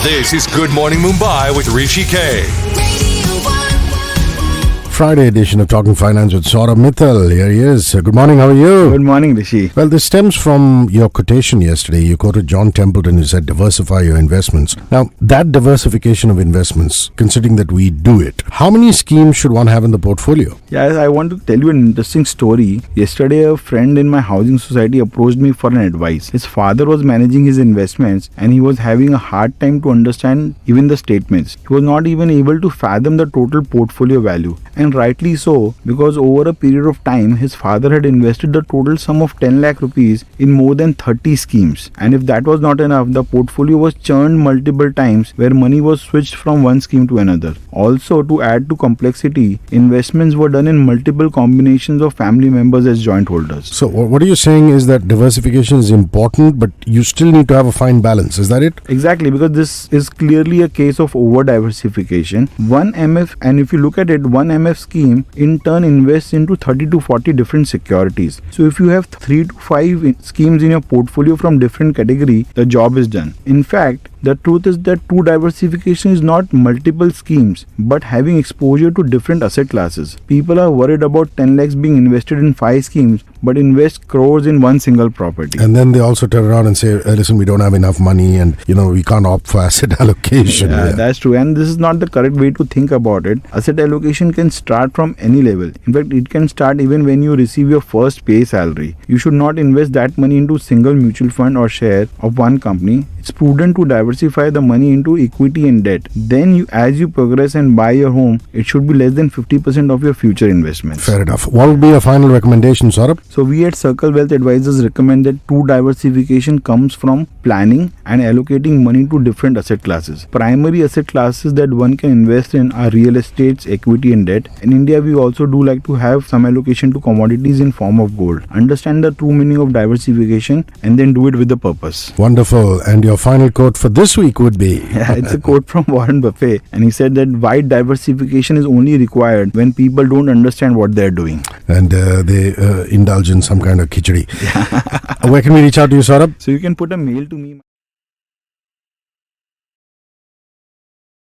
This is Good Morning Mumbai with Hrishi K. Friday edition of Talking Finance with Saurabh Mittal. Here he is. Good morning, how are you? Good morning, Hrishi. Well, this stems from your quotation yesterday. You quoted John Templeton who said, diversify your investments. Now, that diversification of investments, considering that we do it, how many schemes should one have in the portfolio? Yeah, I want to tell you an interesting story. Yesterday, a friend in my housing society approached me for an advice. His father was managing his investments and he was having a hard time to understand even the statements. He was not even able to fathom the total portfolio value. And rightly so, because over a period of time, his father had invested the total sum of 10 lakh rupees in more than 30 schemes. And if that was not enough, the portfolio was churned multiple times where money was switched from one scheme to another. Also, to add to complexity, investments were done in multiple combinations of family members as joint holders. So what are you saying is that diversification is important, but you still need to have a fine balance. Is that it? Exactly, because this is clearly a case of over diversification. One MF, and if you look at it, one MF scheme in turn invests into 30 to 40 different securities. So if you have 3 to 5 schemes in your portfolio from different category, the job is done. In fact, the truth is that true diversification is not multiple schemes, but having exposure to different asset classes. People are worried about 10 lakhs being invested in 5 schemes, but invest crores in one single property. And then they also turn around and say, listen, we don't have enough money and, we can't opt for asset allocation. Yeah, that's true. And this is not the correct way to think about it. Asset allocation can start from any level. In fact, it can start even when you receive your first pay salary. You should not invest that money into single mutual fund or share of one company. It's prudent to diversify the money into equity and debt. Then as you progress and buy your home, it should be less than 50% of your future investments. Fair enough. What would be your final recommendation, Saurabh? So we at Circle Wealth Advisors recommend that true diversification comes from planning and allocating money to different asset classes. Primary asset classes that one can invest in are real estate, equity and debt. In India, we also do like to have some allocation to commodities in form of gold. Understand the true meaning of diversification and then do it with a purpose. Wonderful. And your final quote for this week would be? Yeah, it's a quote from Warren Buffett, and he said that wide diversification is only required when people don't understand what they're doing. And they indulge in some kind of khichdi. Yeah. Where can we reach out to you, Saurabh? So you can put a mail to me.